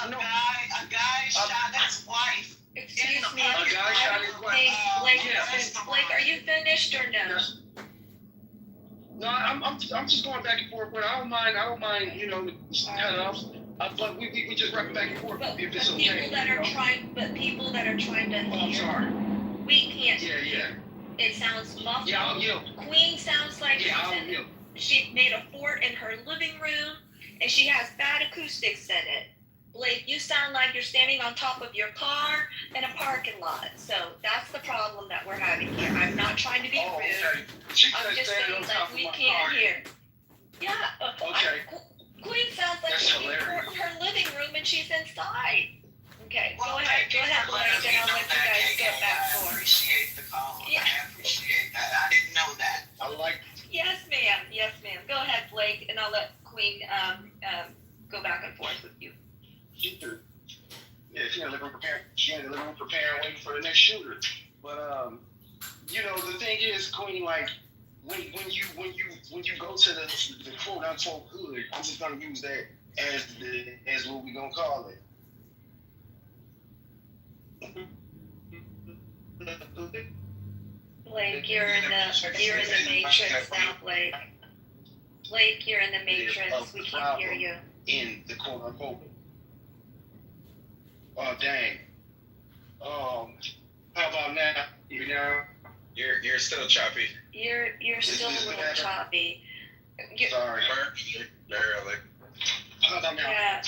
A guy shot his wife. Excuse me. A guy shot his wife. Hey, Blake, are you finished or no? No, I'm just going back and forth. But I don't mind. You know, cut off. But we just rapping back and forth. But if it's people okay. that are trying to Oh, I'm hear, sorry. we can't. Yeah. It sounds muffled. Yeah, I'll yield. Queen sounds like I'll yield. she made a fort in her living room, and she has bad acoustics in it. Blake, you sound like you're standing on top of your car in a parking lot. So that's the problem that we're having here. I'm not trying to be rude. Okay. She I'm could just stand saying on top that of we my can't car. hear. Yeah. Okay. Queen sounds like That's she's in hilarious. her living room and she's inside. Okay, Well, go ahead, Blake, and I'll let you guys get back I forth. appreciate the call. Yeah. I appreciate that. I didn't know that. I like. Yes, ma'am. Go ahead, Blake, and I'll let Queen go back and forth with you. Shooter. Yeah, she in the living room preparing, waiting for the next shooter. But you know, the thing is, Queen, like when you go to the quote unquote hood, I'm just gonna use that as what we gonna call it. Blake, you're in the matrix now, Blake. Blake, you're in the matrix. We can't hear you. In the quote unquote. Oh dang. How about now? You know? You're still choppy. You're still a little choppy. Sorry. Barely. How about now? Yeah.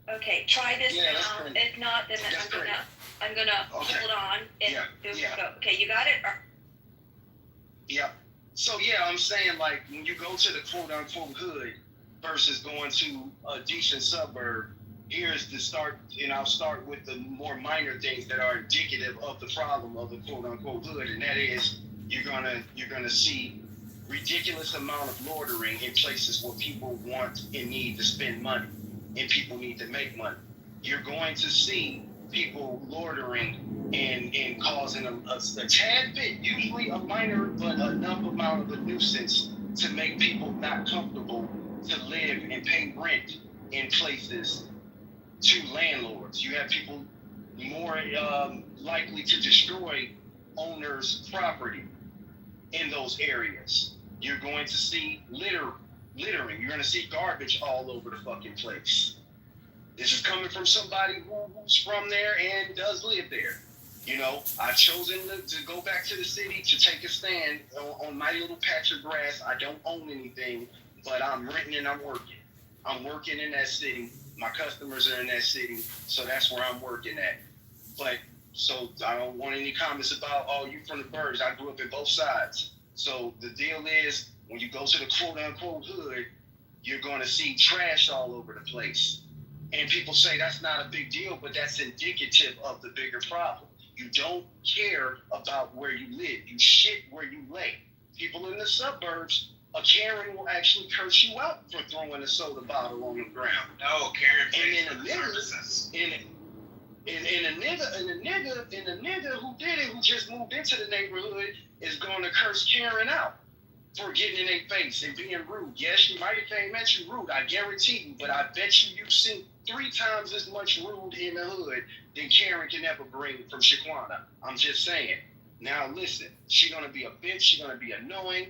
Okay, try this Yeah, now. If not, then I'm gonna Okay. hold on and Yeah. go. Okay, you got it? Yeah. So yeah, I'm saying like when you go to the quote unquote hood versus going to a decent suburb, here's the start, and I'll start with the more minor things that are indicative of the problem of the quote unquote hood, and that is you're gonna see ridiculous amount of loitering in places where people want and need to spend money and people need to make money. You're going to see people loitering and causing a tad bit, usually a minor but enough amount of a nuisance to make people not comfortable to live and pay rent in places to landlords. You have people more likely to destroy owners' property in those areas. You're going to see littering. You're going to see garbage all over the fucking place. This is coming from somebody who's from there and does live there. You know, I've chosen to go back to the city to take a stand on my little patch of grass. I don't own anything, but I'm renting and I'm working. I'm working in that city. My customers are in that city, so that's where I'm working at. But, so I don't want any comments about, oh, you from the burbs. I grew up in both sides. So the deal is, when you go to the quote-unquote hood, you're going to see trash all over the place. And people say that's not a big deal, but that's indicative of the bigger problem. You don't care about where you live. You shit where you lay. People in the suburbs, a Karen will actually curse you out for throwing a soda bottle on the ground. No, Karen pays for the services. And a nigga who did it, who just moved into the neighborhood, is going to curse Karen out for getting in their face and being rude. Yes, she might have came at you rude, I guarantee you, but I bet you've seen 3 times as much rude in the hood than Karen can ever bring from Shaquana. I'm just saying. Now listen, she's gonna be a bitch, she's gonna be annoying,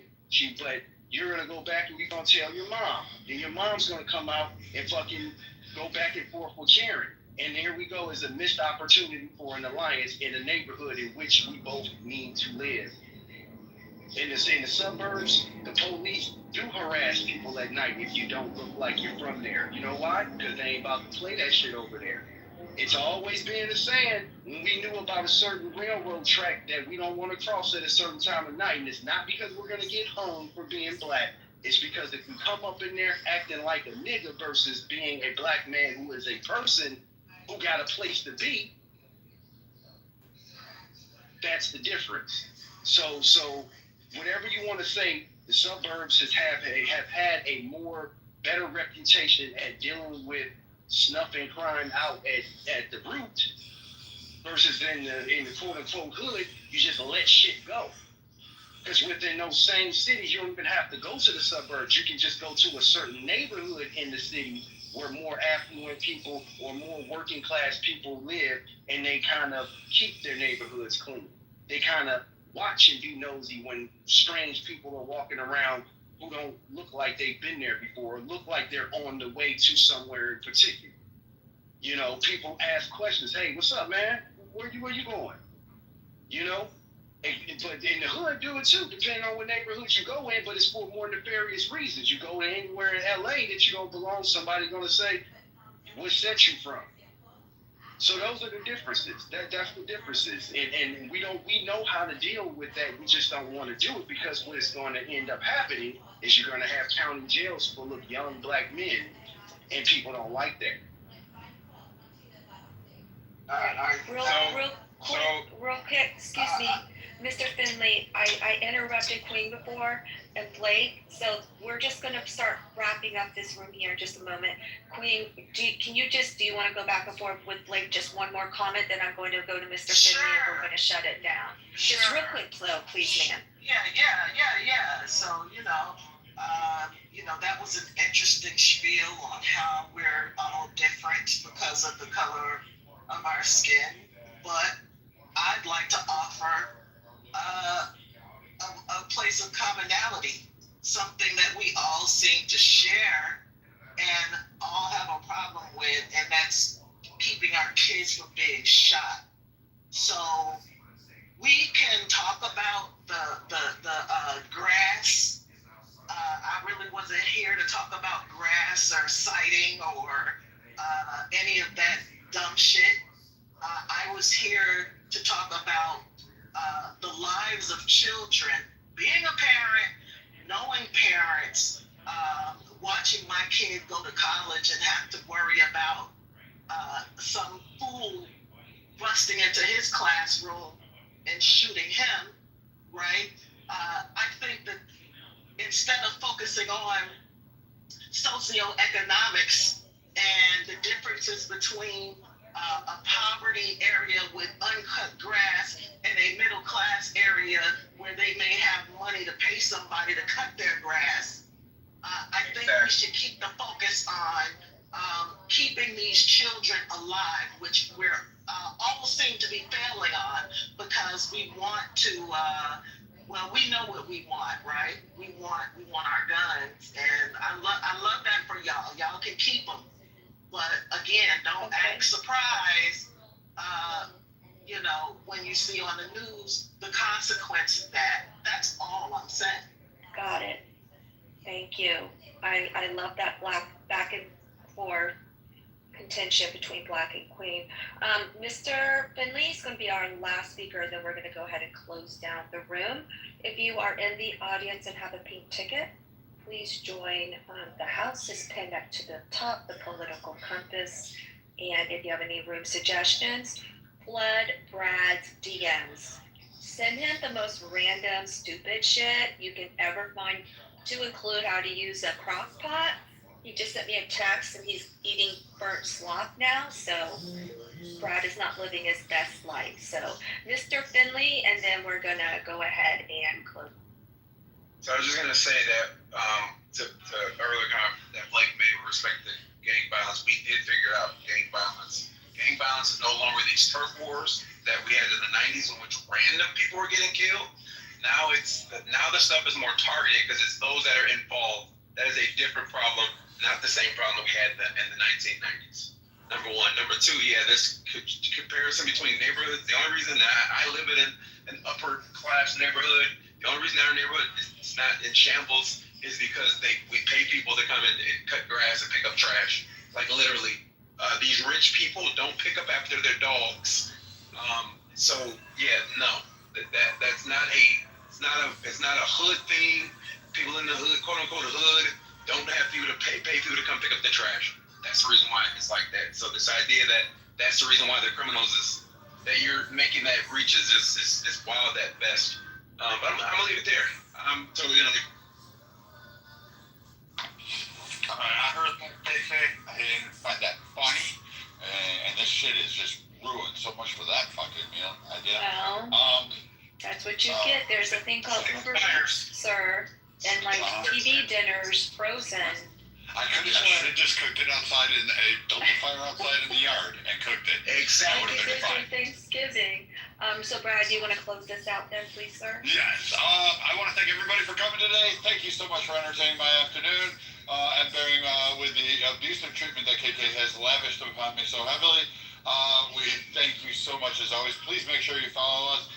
but you're gonna go back and you're gonna tell your mom. Then your mom's gonna come out and fucking go back and forth with Karen. And here we go, is a missed opportunity for an alliance in a neighborhood in which we both need to live. In the suburbs, the police do harass people at night if you don't look like you're from there. You know why? Because they ain't about to play that shit over there. It's always been the saying, when we knew about a certain railroad track that we don't want to cross at a certain time of night, and it's not because we're going to get hung for being black. It's because if you come up in there acting like a nigga versus being a black man who is a person who got a place to be, that's the difference. So whatever you want to say, the suburbs have had a more better reputation at dealing with snuffing crime out at the root versus in the quote unquote hood, you just let shit go. Because within those same cities, you don't even have to go to the suburbs. You can just go to a certain neighborhood in the city where more affluent people or more working class people live, and they kind of keep their neighborhoods clean. They kind of watch and be nosy when strange people are walking around who don't look like they've been there before, or look like they're on the way to somewhere in particular. You know, people ask questions. Hey, what's up, man? Where you going? You know, but in the hood, do it too, depending on what neighborhoods you go in. But it's for more nefarious reasons. You go to anywhere in LA that you don't belong, somebody's gonna say, "Where's that you from?" So those are the differences. That's the differences, and we know how to deal with that. We just don't want to do it because what is going to end up happening is you're going to have county jails full of young black men, and people don't like that. Real quick, excuse me, Mr. Finley, I interrupted Queen before and Blake, so we're just gonna start wrapping up this room here in just a moment. Queen, do you want to go back and forth with Blake, just one more comment, then I'm going to go to Mr. Finley and we're gonna shut it down. Just real quick, please, ma'am. Yeah. So, that was an interesting spiel on how we're all different because of the color of our skin. But I'd like to offer a place of commonality, something that we all seem to share and all have a problem with, and that's keeping our kids from being shot. So we can talk about the grass. I really wasn't here to talk about grass or sighting or any of that dumb shit. I was here to talk about the lives of children, being a parent, knowing parents, watching my kid go to college and have to worry about some fool busting into his classroom and shooting him, right? I think that instead of focusing on socioeconomics and the differences between a poverty area with uncut grass and a middle class area where they may have money to pay somebody to cut their grass, I think we should keep the focus on keeping these children alive, which we're all seem to be failing on because we want to. We know what we want, right? We want our guns, and I love that for y'all. Y'all can keep them. But again, don't act surprised, when you see on the news the consequence of that. That's all I'm saying. Got it. Thank you. I love that back and forth contention between Black and Queen. Mr. Finley is going to be our last speaker, then we're going to go ahead and close down the room. If you are in the audience and have a pink ticket, please join. The house is pinned up to the top, the political compass. And if you have any room suggestions, flood Brad's DMs. Send him the most random, stupid shit you can ever find, to include how to use a crock pot. He just sent me a text and he's eating burnt slop now, so Brad is not living his best life. So Mr. Finley, and then we're gonna go ahead and close. So I was just gonna say that to earlier comment that Blake made with respect to gang violence, we did figure out gang violence. Gang violence is no longer these turf wars that we had in the 90s in which random people were getting killed. Now the stuff is more targeted because it's those that are involved. That is a different problem, not the same problem we had in the 1990s. Number one. Number two, this comparison between neighborhoods. The only reason that I live in an upper class neighborhood, the only reason our neighborhood is not in shambles is because we pay people to come in and cut grass and pick up trash. Like literally, these rich people don't pick up after their dogs. It's not a hood thing. People in the hood, quote unquote, the hood, don't have people to pay people to come pick up the trash. That's the reason why it's like that. So this idea that's the reason why they're criminals is that you're making that reach is wild at best. But I'm gonna leave it there. I'm totally gonna leave. I heard what they say. I didn't find that funny, and this shit is just ruined so much for that fucking idea. Well, that's what you get. There's a thing called Uber Eats, sir, and like TV dinners frozen. I should have just cooked it outside built a fire outside in the yard and cooked it. Exactly. That would have been fine. Thanksgiving. So Brad, do you want to close this out then, please, sir? Yes. I want to thank everybody for coming today. Thank you so much for entertaining my afternoon and bearing with the abusive treatment that KK has lavished upon me so heavily. We thank you so much as always. Please make sure you follow us.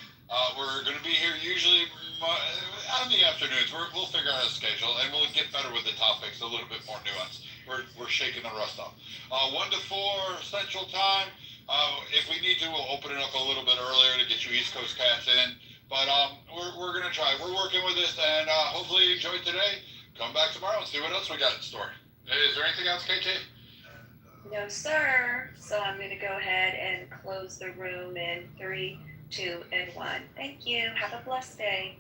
We're going to be here usually on the afternoons. We'll figure out a schedule and we'll get better with the topics, a little bit more nuanced. We're shaking the rust off. 1 to 4 Central Time. If we need to, we'll open it up a little bit earlier to get you East Coast cats in. But we're going to try. We're working with this, and hopefully you enjoyed today. Come back tomorrow and see what else we got in store. Is there anything else, KK? No, sir. So I'm going to go ahead and close the room in 3, 2, and 1. Thank you. Have a blessed day.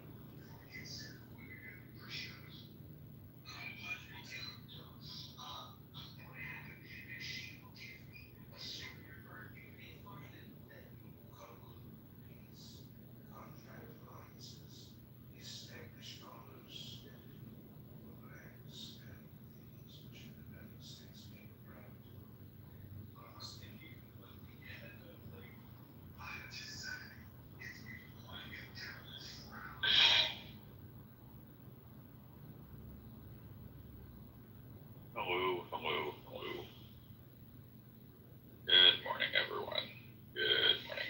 Hello. Good morning, everyone. Good morning.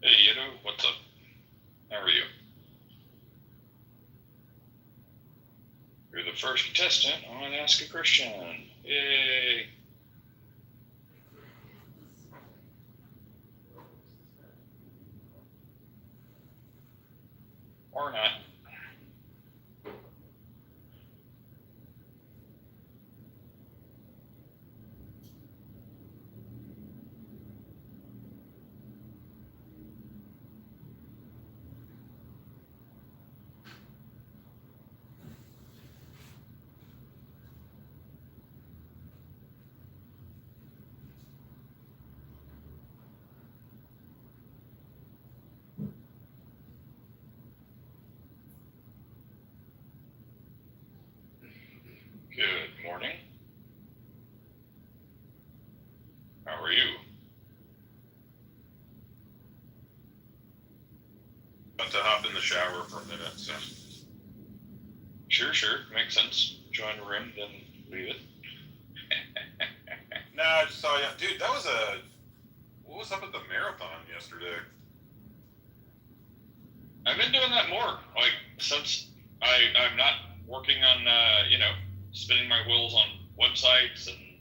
Hey, Yido, what's up? How are you? You're the first contestant on Ask a Christian. Yay! Or not. Good morning. How are you? About to hop in the shower for a minute, so. Sure. Makes sense. Join the room, then leave it. No, I just saw you. Dude, that was what was up at the marathon yesterday? I've been doing that more. Like, since I'm not working on, spinning my wheels on websites and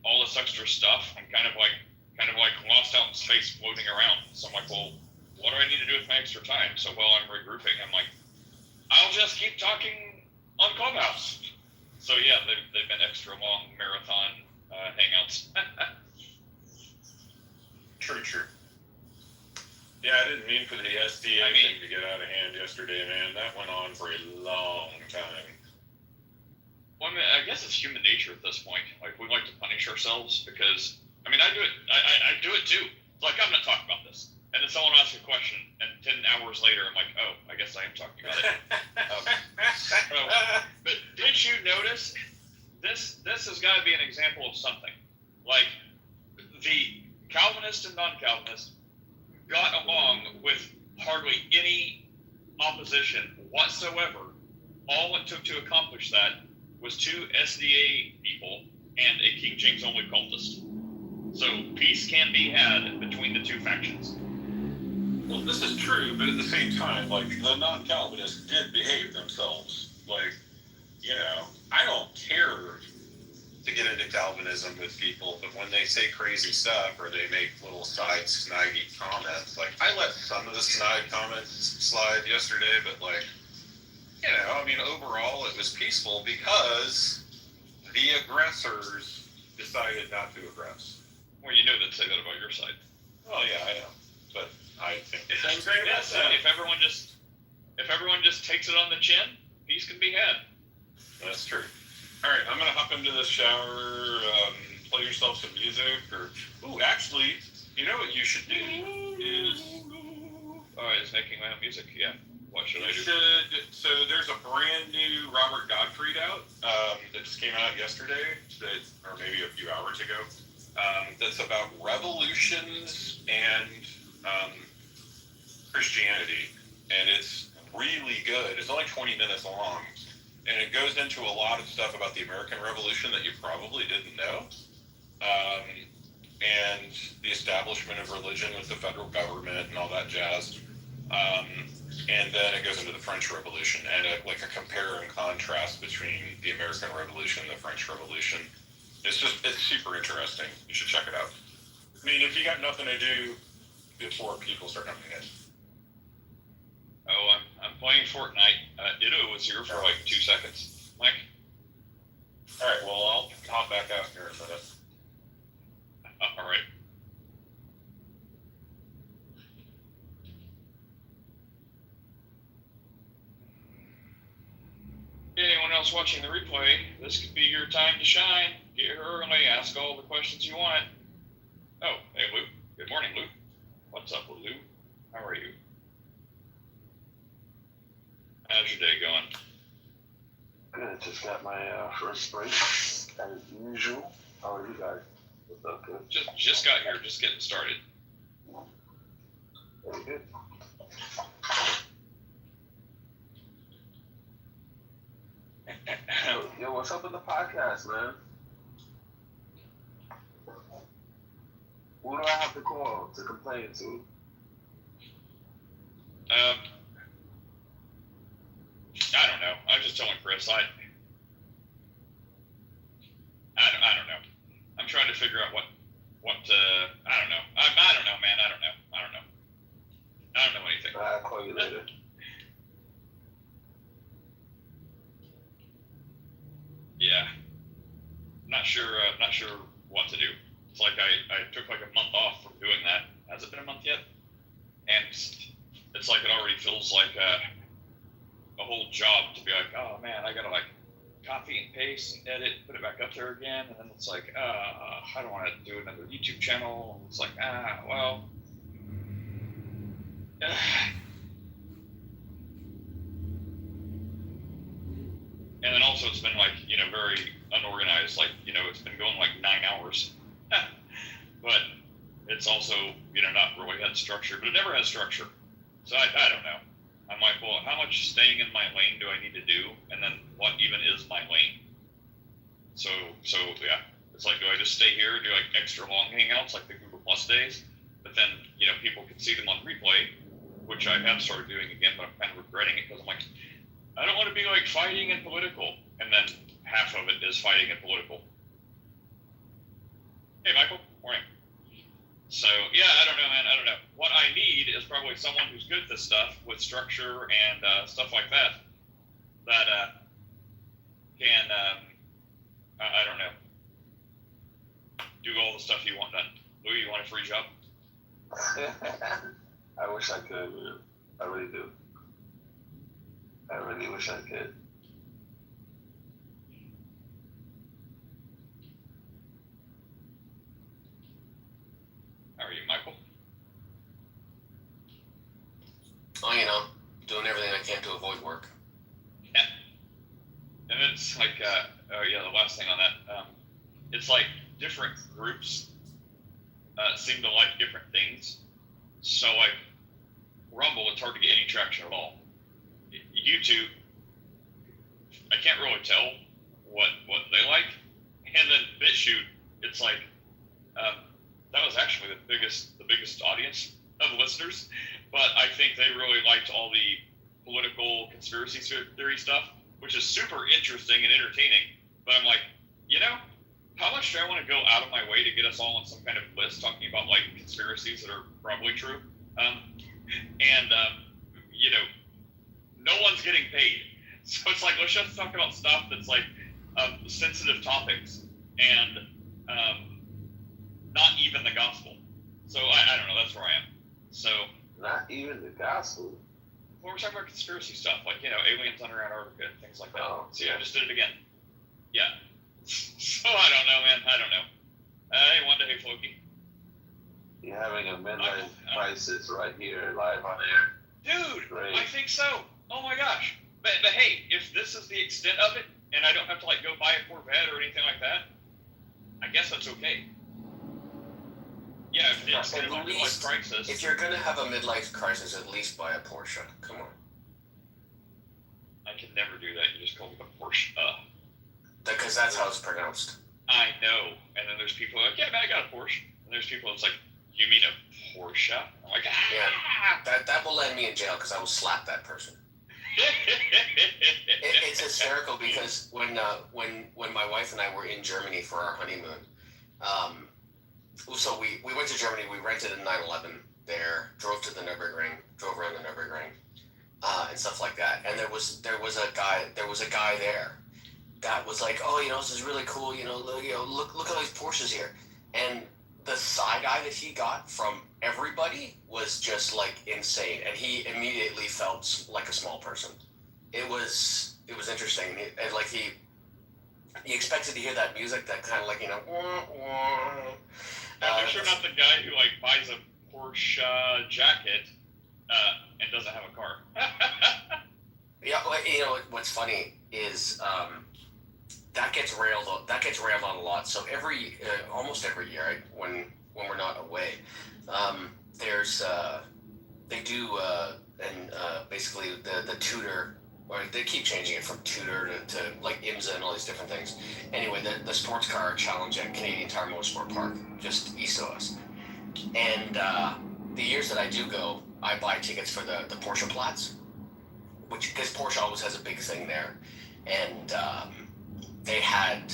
all this extra stuff, I'm kind of like lost out in space floating around. So I'm like, well, what do I need to do with my extra time? So while I'm regrouping, I'm like, I'll just keep talking on Clubhouse. So yeah, they've been extra long marathon hangouts. True. Yeah, I didn't mean for the STA thing to get out of hand yesterday, man. That went on for a long time. Well, I guess it's human nature at this point. Like, we like to punish ourselves because, I do it. I do it too. Like, I'm not talking about this. and then someone asks a question, and 10 hours later, I'm like, oh, I guess I am talking about it. But did you notice this? This has got to be an example of something. Like the Calvinist and non-Calvinist got along with hardly any opposition whatsoever. All it took to accomplish that was 2 SDA people and a King James only cultist. So peace can be had between the 2 factions. Well, this is true, but at the same time, like, the non-Calvinists did behave themselves. Like, you know, I don't care to get into Calvinism with people, but when they say crazy stuff or they make little side snidey comments, like, I let some of the snide comments slide yesterday, but, like, you know, I mean, overall it was peaceful because the aggressors decided not to aggress. Well, you know they'd say that about your side. Well, yeah, I know, but I think the If, same thing about that. if everyone just takes it on the chin, peace can be had. That's true. All right, I'm gonna hop into the shower, play yourself some music, or actually, you know what you should do is It's making my own music. Yeah. What should I do? So there's a brand new Robert Gottfried out that just came out yesterday, or maybe a few hours ago. That's about revolutions and Christianity, and it's really good. It's only 20 minutes long, and it goes into a lot of stuff about the American Revolution that you probably didn't know, and the establishment of religion with the federal government and all that jazz. And then it goes into the French Revolution and a compare and contrast between the American Revolution and the French Revolution. It's super interesting. You should check it out. I mean, if you got nothing to do before people start coming in. Oh, I'm playing Fortnite. Itto was here for like 2 seconds. Mike? All right, well, I'll hop back out here in a minute. All right. Anyone else watching the replay, this could be your time to shine. Get here early, ask all the questions you want. Oh, hey, Lou. Good morning, Lou. What's up, Lou? How are you? How's your day going? Good. Just got my first break as usual. How are you guys? What's up, good? Just got here, just getting started. Very good. Yo, what's up with the podcast, man? Who do I have to call to complain to? I don't know. I was just telling Chris. I don't know. I'm trying to figure out what I don't know. I don't know, man. I don't know. I don't know anything. I'll call you later. Yeah. Not sure what to do. It's like I took like a month off from doing that. Has it been a month yet? And it's like it already feels like a whole job to be like, oh man, I gotta like copy and paste and edit, put it back up there again, and then it's like, I don't want to do another YouTube channel. And it's like, well. And then also it's been like, very unorganized. Like, it's been going like 9 hours. But it's also, not really had structure. But it never has structure. So I don't know. I'm like, well, how much staying in my lane do I need to do? And then what even is my lane? So yeah. It's like, do I just stay here, do like extra long hangouts like the Google Plus days? But then, people can see them on replay, which I have started doing again, but I'm kind of regretting it because I'm like, I don't want to be like fighting and political. And then half of it is fighting and political. Hey, Michael. Morning. So, yeah, I don't know, man. I don't know. What I need is probably someone who's good at this stuff with structure and stuff like that can, I don't know, do all the stuff you want done. Louis, you want a free job? I wish I could, man. I really do. I really wish I could. How are you, Michael? like, the last thing on that, it's like different groups seem to like different things. So like Rumble, it's hard to get any traction at all. YouTube, I can't really tell what they like. And then BitChute, it's like that was actually the biggest audience of listeners, but I think they really liked all the political conspiracy theory stuff, which is super interesting and entertaining. But I'm like, how much do I want to go out of my way to get us all on some kind of list talking about like conspiracies that are probably true? No one's getting paid, so it's like let's just talk about stuff that's like sensitive topics and not even the gospel. So I don't know. That's where I am. So not even the gospel. Well, we're talking about conspiracy stuff, like aliens under Antarctica and things like that. Oh, see, I just did it again. Yeah. So I don't know, man. I don't know. Hey, one day, Floki. You're having a midlife crisis right here, live on air. Dude, Great. I think so. Oh my gosh. But hey, if this is the extent of it, and I don't have to like go buy a Corvette or anything like that, I guess that's okay. Yeah, if it's going to be a midlife crisis. If you're going to have a midlife crisis, at least buy a Porsche. Come on. I can never do that. You just call me a Porsche. Because that's how it's pronounced. I know. And then there's people like, yeah, man, I got a Porsche. And there's people that's like, you mean a Porsche? I'm like, Yeah, that will land me in jail because I will slap that person. It's hysterical because when my wife and I were in Germany for our honeymoon, so we went to Germany, we rented a 911 there, drove to the Nürburgring, drove around the Nürburgring, and stuff like that. And there was a guy there that was like, oh, this is really cool, look at all these Porsches here. And the side eye that he got from everybody was just like insane, and he immediately felt like a small person. It was interesting. He expected to hear that music, that kind of like wah, wah. They're sure not the guy who like buys a Porsche jacket and doesn't have a car. Yeah, what's funny is that gets railed on a lot. So almost every year, when we're not away, basically the tutor, or they keep changing it from tutor to like IMSA and all these different things. Anyway, the sports car challenge at Canadian Tire Motorsport Park, just east of us. And the years that I do go, I buy tickets for the Porsche Platz, because Porsche always has a big thing there. And they had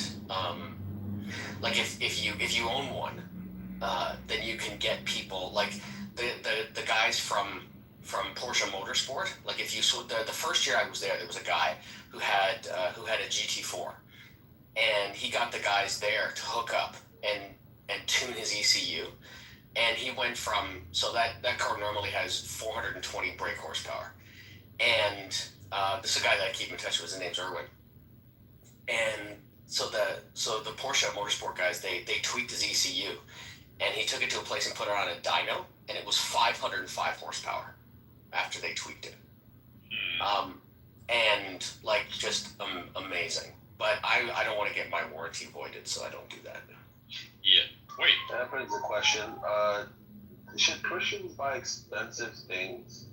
like if you own one, then you can get people like the guys from Porsche Motorsport. Like if you the first year I was there was a guy who had a GT4, and he got the guys there to hook up and tune his ECU, and he went from, so that car normally has 420 brake horsepower, and this is a guy that I keep in touch with. His name's Erwin. And so the Porsche Motorsport guys, they tweaked his ECU, and he took it to a place and put it on a dyno, and it was 505 horsepower after they tweaked it. And like just amazing. But I don't want to get my warranty voided, so I don't do that. Yeah. Wait. That brings a question. Should Christians buy expensive things?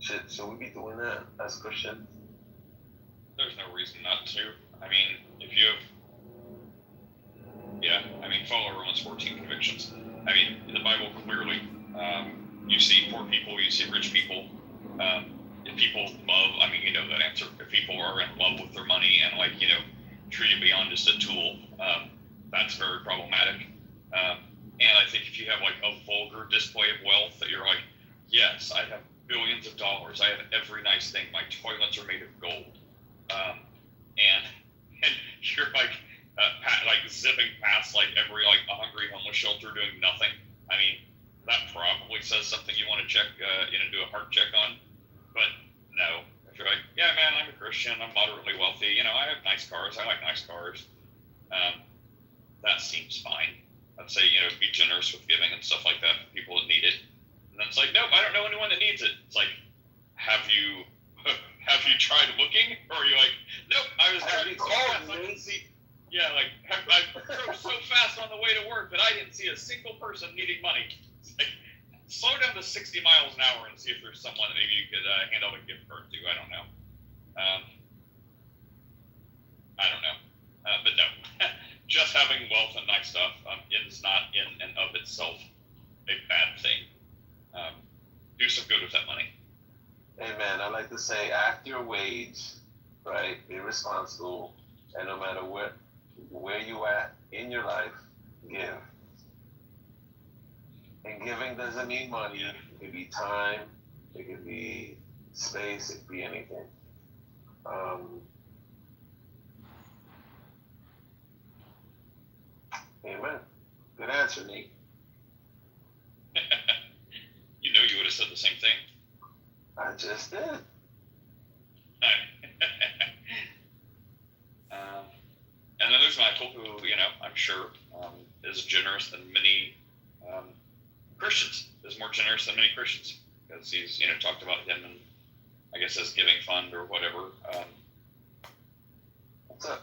Should we be doing that as Christians? There's no reason not to. I mean, if you have, follow Romans 14 convictions. I mean, in the Bible, clearly, you see poor people, you see rich people. If people love, you know that answer. If people are in love with their money and treat it beyond just a tool, that's very problematic. And I think if you have a vulgar display of wealth that you're like, yes, I have billions of dollars, I have every nice thing, my toilets are made of gold, and you're zipping past every a hungry homeless shelter doing nothing. That probably says something you want to check, do a heart check on. But no, if you're like, yeah, man, I'm a Christian, I'm moderately wealthy, I have nice cars, I like nice cars, that seems fine. I'd say, be generous with giving and stuff like that for people that need it. And then it's like, nope, I don't know anyone that needs it. It's like, have you have you tried looking? Or are you like, nope, I was Have driving you so called fast I me? didn't see. Yeah, like I drove so fast on the way to work that I didn't see a single person needing money. It's like, slow down to 60 miles an hour and see if there's someone that maybe you could hand out a gift card to. I don't know. But no, just having wealth and nice stuff is not in and of itself a bad thing. Do some good with that money. Amen. I like to say, act your wage, right? Be responsible, and no matter where you at in your life, give. And giving doesn't mean money. It could be time. It could be space. It could be anything. Amen. Good answer, Nate. You know, you would have said the same thing. I just did. And then there's Michael, who, I'm sure is generous than many Christians. Is more generous than many Christians because he's, talked about him and I guess his giving fund or whatever. So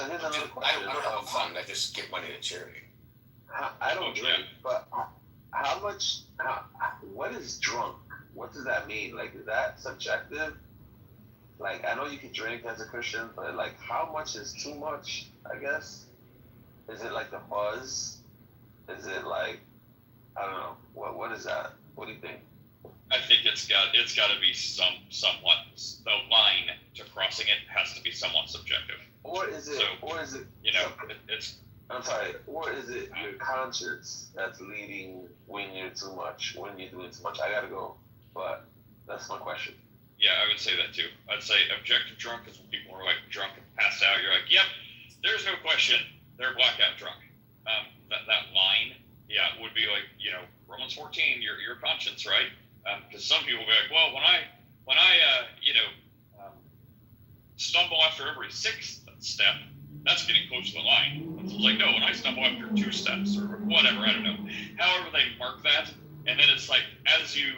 here's another I question. don't have a fund. I just give money to charity. I don't drink, but how much? What is drunk? What does that mean? Like, is that subjective? Like, I know you can drink as a Christian, but like, how much is too much? I guess. Is it like the buzz? Is it like, I don't know. What is that? What do you think? I think it's got to be somewhat, the line to crossing it has to be somewhat subjective. Or is it? It's. I'm sorry. Or is it your conscience that's leading when you're too much? When you're doing too much? I gotta go. But that's my question. Yeah, I would say that too. I'd say objective drunk is when people are like drunk and passed out. You're like, yep, there's no question, they're blackout drunk. That line, yeah, would be like, Romans 14, your conscience, right? Because some people will be like, well, when I stumble after every sixth step, that's getting close to the line. It's like, no, when I stumble after 2 steps or whatever, I don't know. However they mark that, and then it's like, as you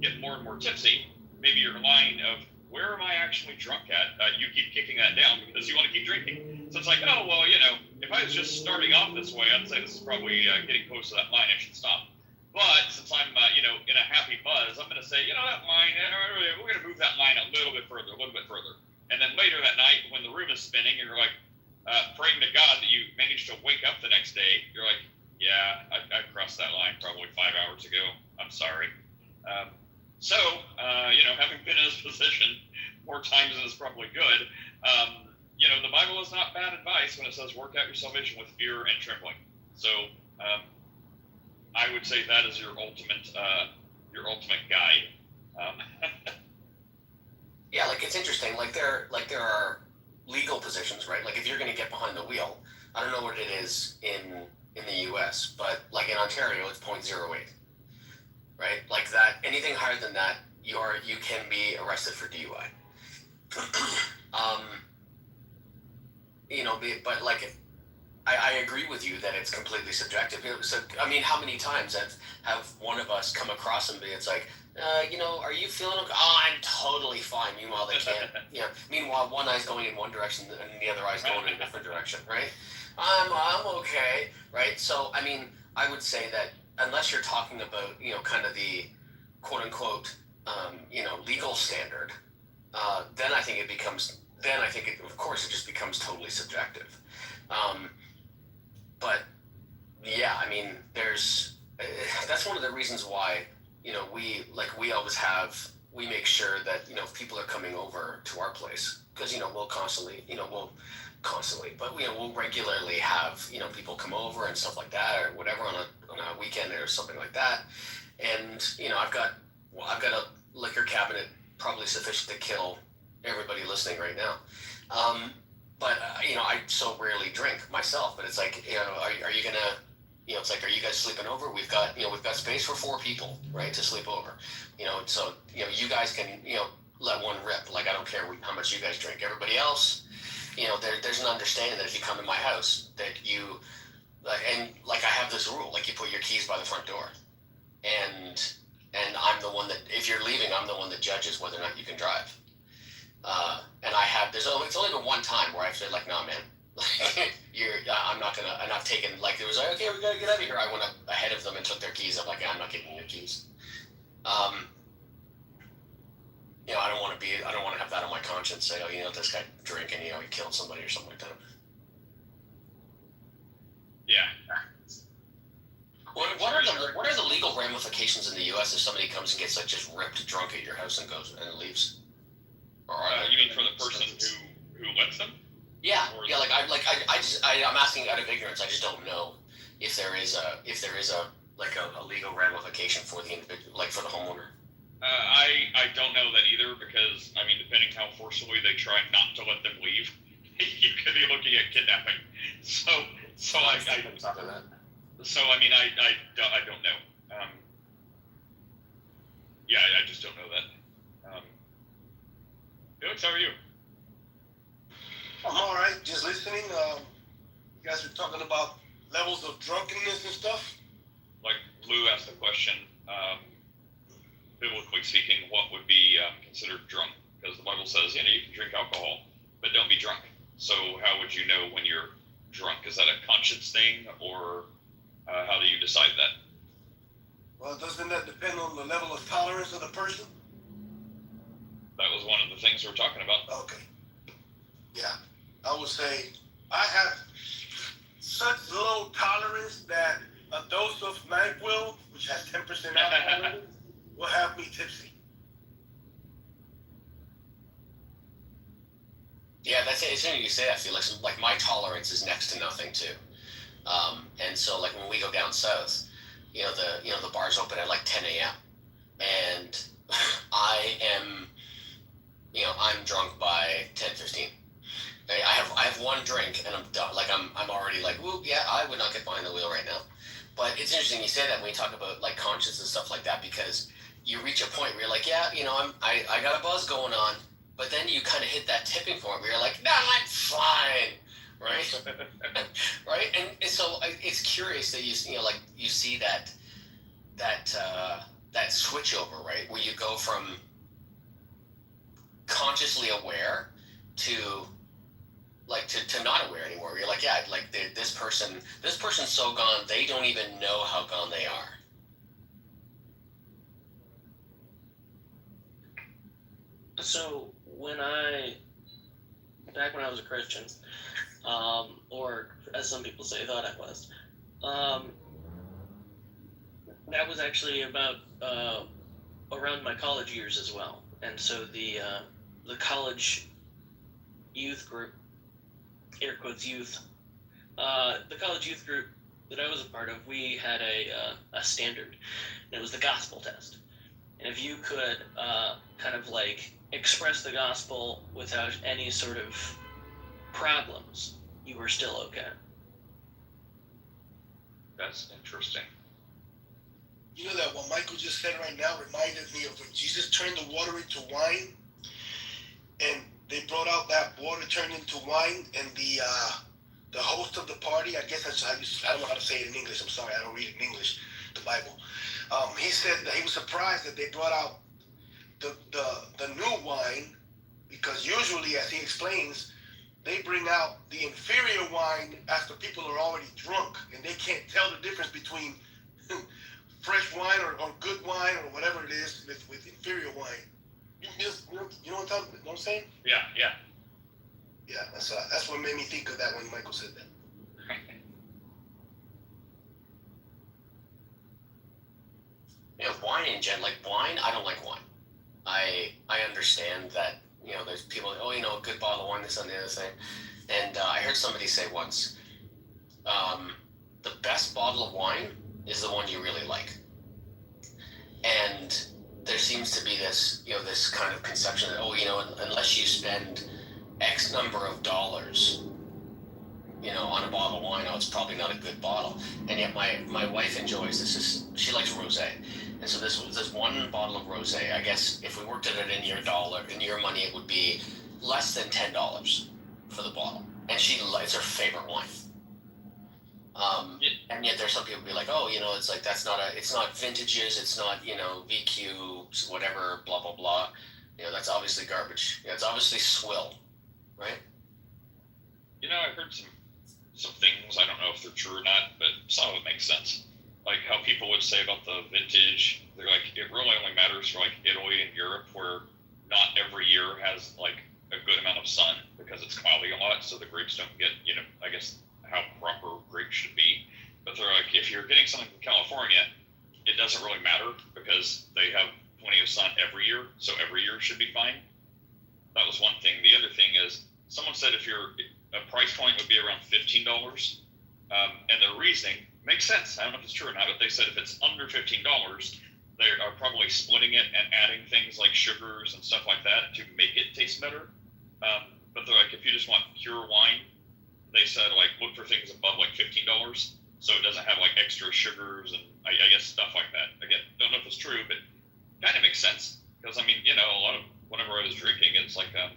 get more and more tipsy, maybe your line of where am I actually drunk at, you keep kicking that down because you want to keep drinking. So it's like, oh, well, if I was just starting off this way, I'd say this is probably getting close to that line, I should stop. But since I'm, in a happy buzz, I'm going to say, that line, we're going to move that line a little bit further. And then later that night, when the room is spinning, and you're like praying to God that you managed to wake up the next day, you're like, yeah, I crossed that line probably 5 hours ago. I'm sorry. So, having been in this position more times than is probably good, the Bible is not bad advice when it says work out your salvation with fear and trembling. So, I would say that is your ultimate guide. Yeah, like it's interesting. Like there are legal positions, right? Like if you're going to get behind the wheel, I don't know what it is in the U.S., but like in Ontario, it's 0.08, right? Like that, anything higher than that, you can be arrested for DUI. But like, I agree with you that it's completely subjective. So, I mean, how many times have one of us come across somebody? It's like, are you feeling okay? Oh, I'm totally fine. Meanwhile, they can't. Meanwhile, one eye's going in one direction and the other eye's going in a different direction, right? I'm okay, right? So, I mean, I would say that unless you're talking about, kind of the quote unquote, legal standard, then I think of course, it just becomes totally subjective. But yeah, I mean, that's one of the reasons why, we always we make sure that, if people are coming over to our place, because, we'll regularly have, people come over and stuff like that, or whatever on a weekend or something like that. And, I've got a liquor cabinet probably sufficient to kill everybody listening right now. But I so rarely drink myself, but it's like, are you gonna, it's like, are you guys sleeping over? We've got space for 4 people, right, to sleep over, so, you guys can, let one rip. Like, I don't care how much you guys drink. Everybody else, there's an understanding that if you come to my house, that you, and like, I have this rule, like, you put your keys by the front door, and I'm the one that, if you're leaving, I'm the one that judges whether or not you can drive. And it's only been one time where I feel like, nah, man, I'm not taking, like, it was like, okay, we gotta get out of here. I went up ahead of them and took their keys. I'm like, I'm not getting your keys. I don't want to have that on my conscience, say, oh, this guy drinking, he killed somebody or something like that. Yeah. What are the legal ramifications in the U.S. if somebody comes and gets, like, just ripped drunk at your house and goes and leaves? Or You mean for the person who lets them? Yeah, I'm asking out of ignorance. I just don't know if there is a legal ramification for the individual, like for the homeowner. I don't know that either, because depending how forcefully they try not to let them leave, you could be looking at kidnapping. I don't know. I just don't know that. Felix, how are you? I'm all right. Just listening. You guys were talking about levels of drunkenness and stuff. Like Lou asked the question, biblically speaking, what would be considered drunk? Because the Bible says, you can drink alcohol, but don't be drunk. So how would you know when you're drunk? Is that a conscience thing, or how do you decide that? Well, doesn't that depend on the level of tolerance of the person? That was one of the things we were talking about. Okay. Yeah. I would say I have such low tolerance that a dose of NyQuil, which has 10% alcohol in it, will have me tipsy. Yeah, that's interesting you say that, Felix. Like, my tolerance is next to nothing too. And so, like, when we go down south, the bars open at like 10 a.m. and I'm drunk by 10:15. Okay, I have one drink and I'm done. Like, I'm already like, ooh, yeah, I would not get behind the wheel right now. But it's interesting you say that when you talk about, like, conscience and stuff like that, because you reach a point where you're like, yeah, I got a buzz going on, but then you kind of hit that tipping point where you're like, no, I'm fine, right? Right? And so it's curious that you see that switch over, right, where you go from consciously aware to not aware anymore. You're like, yeah, like this person's so gone, they don't even know how gone they are. So back when I was a Christian, or as some people say, thought I was, that was actually about around my college years as well. And so the college youth group, air quotes youth, the college youth group that I was a part of, we had a standard, and it was the gospel test. And if you could kind of like express the gospel without any sort of problems, you were still okay. That's interesting. You know that what Michael just said right now reminded me of when Jesus turned the water into wine, and they brought out that water turned into wine, and the host of the party, I guess I don't know how to say it in English. I'm sorry, I don't read it in English, the Bible. He said that he was surprised that they brought out the new wine, because usually, as he explains, they bring out the inferior wine after people are already drunk, and they can't tell the difference between fresh wine or good wine or whatever it is with inferior wine. You know what I'm saying? Yeah. Yeah, that's what made me think of that when Michael said that. Wine in general, like wine, I don't like wine. I understand that, there's people, a good bottle of wine, this and the other thing. And I heard somebody say once, the best bottle of wine is the one you really like. And there seems to be this, this kind of conception that, unless you spend X number of dollars, on a bottle of wine, it's probably not a good bottle. And yet my wife enjoys this. She likes rosé. And so this one bottle of rosé, I guess if we worked at it in your money, it would be less than $10 for the bottle. And it's her favorite wine. And yet there's some people who be like, it's like, it's not vintages, it's not, VQ, whatever, blah, blah, blah. That's obviously garbage. It's obviously swill, right? I heard some things. I don't know if they're true or not, but some of it makes sense. Like how people would say about the vintage, they're like, it really only matters for like Italy and Europe, where not every year has like a good amount of sun because it's cloudy a lot, so the grapes don't get, I guess how proper grapes should be. But they're like, if you're getting something from California, it doesn't really matter because they have plenty of sun every year, so every year should be fine. That was one thing. The other thing is, someone said if a price point would be around $15, and their reasoning makes sense. I don't know if it's true or not, but they said if it's under $15, they are probably splitting it and adding things like sugars and stuff like that to make it taste better. But they're like, if you just want pure wine, they said like look for things above like $15, so it doesn't have like extra sugars and I guess stuff like that. Again, don't know if it's true, but kind of makes sense because I mean, a lot of whenever I was drinking, it's like I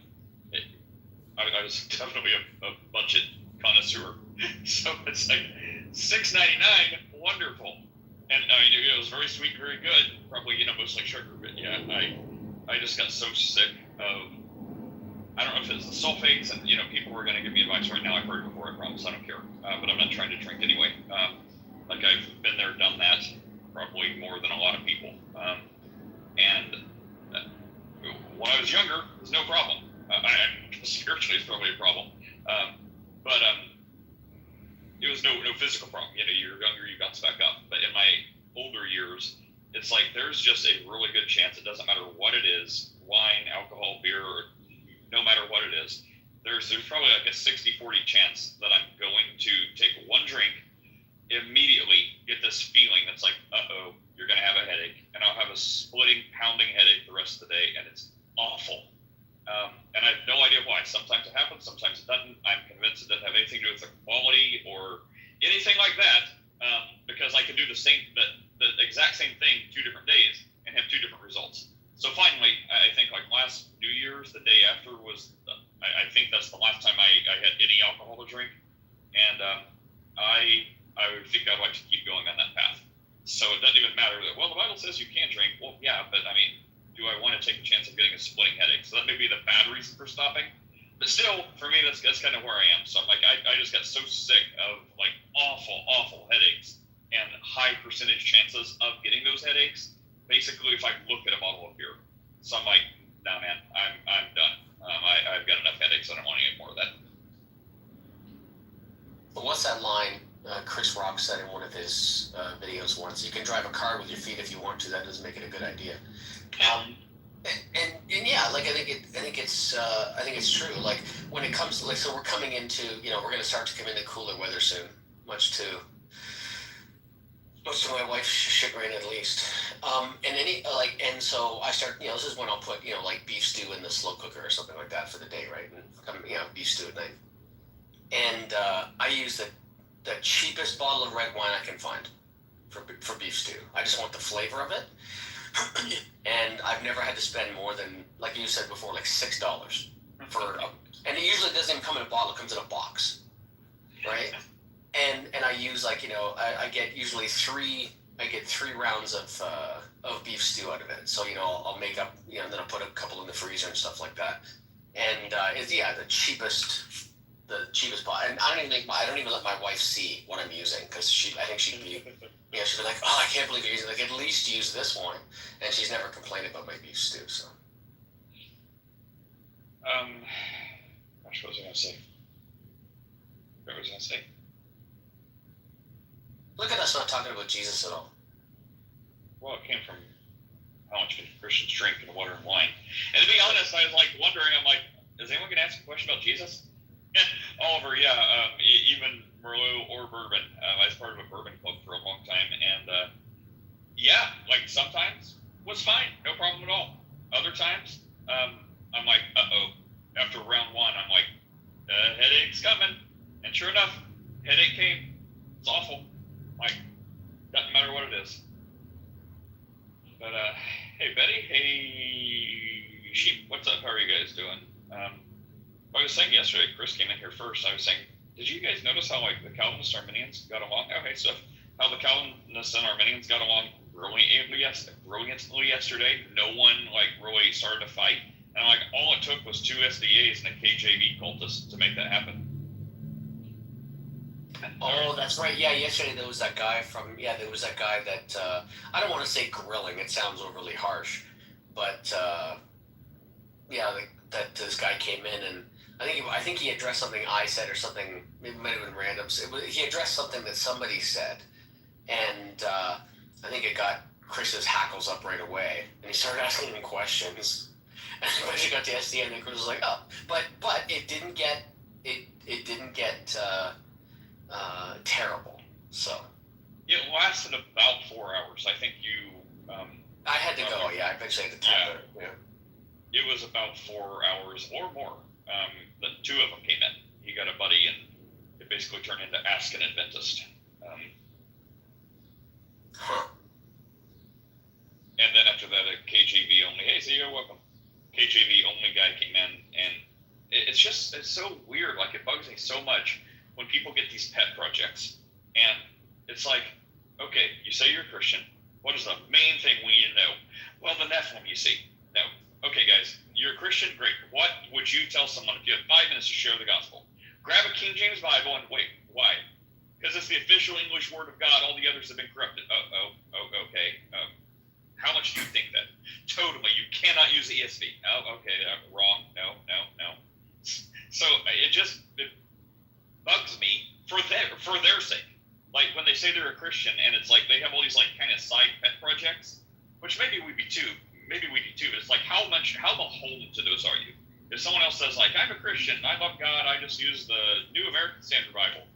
was definitely a budget connoisseur, so it's like $6.99, wonderful, and I mean it was very sweet, very good, probably mostly sugar, but yeah, I just got so sick of. I don't know if it's the sulfates, and people were going to give me advice right now. I've heard it before, I promise, I don't care, but I'm not trying to drink anyway. Like I've been there, done that, probably more than a lot of people. And when I was younger, it was no problem. Spiritually, it's probably a problem, but it was no physical problem. You're younger, you bounce back up. But in my older years, it's like there's just a really good chance. It doesn't matter what it is, wine, alcohol, beer, or no matter what it is, there's probably like a 60-40 chance that I'm going to take one drink, immediately get this feeling that's like, uh-oh, you're going to have a headache, and I'll have a splitting, pounding headache the rest of the day, and it's awful. And I have no idea why. Sometimes it happens, sometimes it doesn't. I'm convinced it doesn't have anything to do with the quality or anything like that, because I can do the exact same thing 2 different days and have 2 different results. So finally, I think like last New Year's, the day after was, I think that's the last time I had any alcohol to drink, and I would think I'd like to keep going on that path. So it doesn't even matter that, well, the Bible says you can drink. Well, yeah, but I mean, do I want to take a chance of getting a splitting headache? So that may be the bad reason for stopping. But still, for me, that's kind of where I am. So I'm like, I just got so sick of like awful headaches and high percentage chances of getting those headaches. Basically, if I look at a bottle of beer. So I'm like, nah, man, I'm done. I've got enough headaches. I don't want any more of that. But what's that line Chris Rock said in one of his videos once? You can drive a car with your feet if you want to. That doesn't make it a good idea. And yeah, like I think it's true. Like when it comes, like, so we're coming into, we're going to start to come into cooler weather soon, much to my wife's chagrin at least. And so I start, this is when I'll put, like beef stew in the slow cooker or something like that for the day, right? And beef stew at night. And I use the cheapest bottle of red wine I can find for beef stew. I just want the flavor of it. And I've never had to spend more than, like you said before, like $6 and it usually doesn't even come in a bottle, it comes in a box, right? And I use I get usually 3 rounds of beef stew out of it. So I'll make up, and then I'll put a couple in the freezer and stuff like that. And it's the cheapest bottle. And I don't even let my wife see what I'm using, because I think she'd be like, oh, I can't believe you're using, like, at least use this one. And she's never complained about my beef stew. So gosh, what was I gonna say? Look at us not talking about Jesus at all. Well, it came from how much Christians drink and water and wine. And to be honest, I was like wondering, I'm like, is anyone going to ask a question about Jesus? Oliver, yeah, even Merlot or bourbon. I was part of a bourbon club for a long time, and yeah, like sometimes was fine, no problem at all. Other times, I'm like, uh-oh. After round 1, I'm like, headache's coming. And sure enough, headache came. It's awful. Like, doesn't matter what it is. But, hey, Betty. Hey, Sheep. What's up? How are you guys doing? I was saying yesterday, Chris came in here first. I was saying, did you guys notice how, like, the Calvinist Arminians got along? Okay, so how the Calvinists and Arminians got along brilliantly yesterday. No one like really started a fight, and like all it took was 2 SDAs and a KJV cultist to make that happen. Oh, that's right. Yeah, yesterday there was that guy that I don't want to say grilling. It sounds overly harsh, but that this guy came in and I think he addressed something I said or something. It might have been random. He addressed something that somebody said, and I think it got Chris's hackles up right away, and he started asking him questions. And eventually got to SDA, and then Chris was like, "Oh," but it didn't get terrible. So it lasted about 4 hours. I think you. I had to go. Yeah, I eventually had to tap it. Yeah. It was about 4 hours or more. The 2 of them came in. He got a buddy, and it basically turned into Ask an Adventist. And then after that, a KJV only. Hey, see you, welcome. KJV only guy came in, and it's so weird. Like, it bugs me so much when people get these pet projects, and it's like, okay, you say you're a Christian. What is the main thing we need to know? Well, the Nephilim, you see. No. Okay, guys, you're a Christian? Great. What would you tell someone if you had 5 minutes to share the gospel? Grab a King James Bible and wait. Why? Because it's the official English word of God. All the others have been corrupted. Okay. How much do you think that? Totally. You cannot use the ESV. Oh, okay. Wrong. No. So it bugs me for their sake. Like when they say they're a Christian and it's like they have all these like kind of side pet projects, which maybe we do too. But it's like how beholden to those are you? If someone else says like I'm a Christian, I love God, I just use the New American Standard Bible,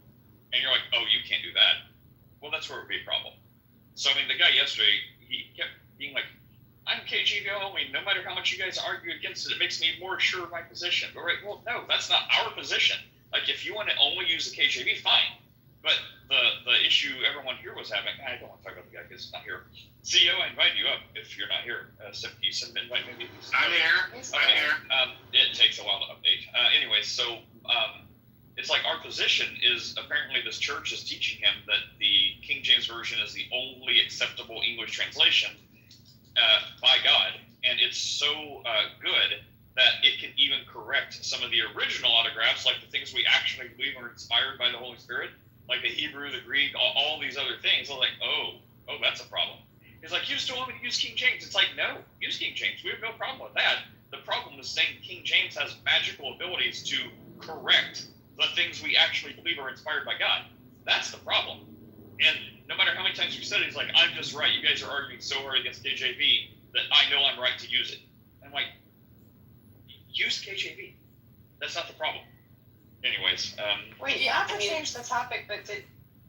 and you're like, oh, you can't do that. Well, that's where it would be a problem. So I mean, the guy yesterday, he kept being like, I'm KJV only. No matter how much you guys argue against it, it makes me more sure of my position. But right, well, no, that's not our position. Like if you want to only use the KJV, fine. But the issue everyone here was having, I don't want to talk about the guy because he's not here. CEO, I invite you up if you're not here. You send an invite maybe. I'm here. It takes a while to update. Anyway, so it's like our position is apparently this church is teaching him that the King James Version is the only acceptable English translation by God, and it's so good that it can even correct some of the original autographs, like the things we actually believe are inspired by the Holy Spirit. Like the Hebrew, the Greek, all these other things. I was like, oh, that's a problem. He's like, you still want me to use King James? It's like, no, use King James. We have no problem with that. The problem is saying King James has magical abilities to correct the things we actually believe are inspired by God. That's the problem. And no matter how many times we've said it, he's like, I'm just right. You guys are arguing so hard against KJV that I know I'm right to use it. And I'm like, use KJV. That's not the problem. Anyways, wait, not to change the topic, but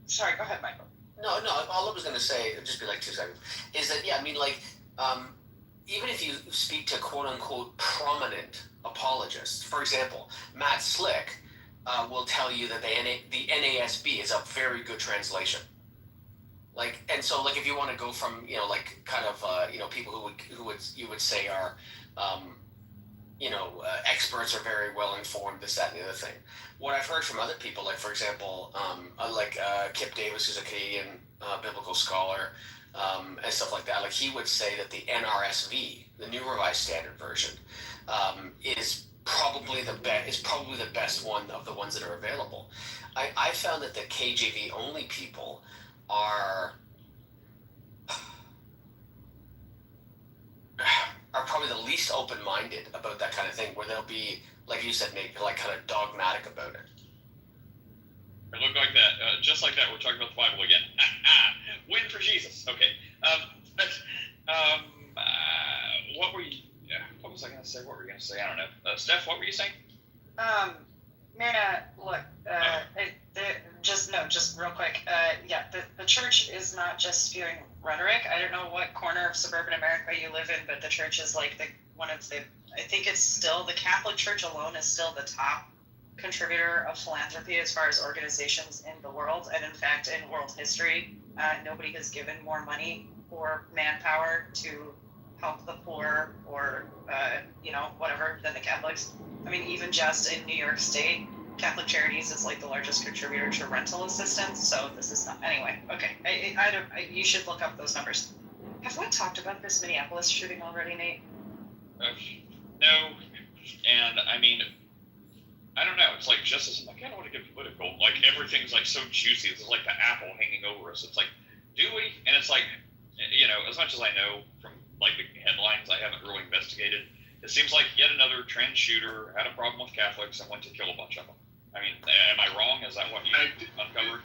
sorry, go ahead, Michael. No, all I was going to say, just be like 2 seconds, is that, even if you speak to quote-unquote prominent apologists, for example, Matt Slick will tell you that the NASB is a very good translation. Like, and so, like, if you want to go from, people who you would say are, experts are very well informed, this, that, and the other thing. What I've heard from other people, like for example, Kip Davis, who's a Canadian biblical scholar, and stuff like that, like he would say that the NRSV, the New Revised Standard Version, is probably the best one of the ones that are available. I found that the KJV only people are probably the least open-minded about that kind of thing, where they'll be, like you said, maybe like kind of dogmatic about it. It looked like that. Just like that, we're talking about the Bible again. Win for Jesus. Okay. What were you? What was I going to say? What were you going to say? I don't know. Steph, what were you saying? Marina, look, just real quick. The church is not just spewing rhetoric. I don't know what corner of suburban America you live in, but the church is like I think it's still, the Catholic Church alone is still the top contributor of philanthropy as far as organizations in the world. And in fact, in world history, nobody has given more money or manpower to help the poor or, whatever than the Catholics. I mean, even just in New York State, Catholic Charities is like the largest contributor to rental assistance. So this is not, anyway, okay. You should look up those numbers. Have we talked about this Minneapolis shooting already, Nate? No, and I mean, I don't know. It's like justice. I'm like, I don't want to get political. Like everything's like so juicy. It's like the apple hanging over us. It's like, do we? And it's like, you know, as much as I know from like the headlines, I haven't really investigated. It seems like yet another trans shooter had a problem with Catholics and went to kill a bunch of them. I mean, am I wrong? Is that what you uncovered?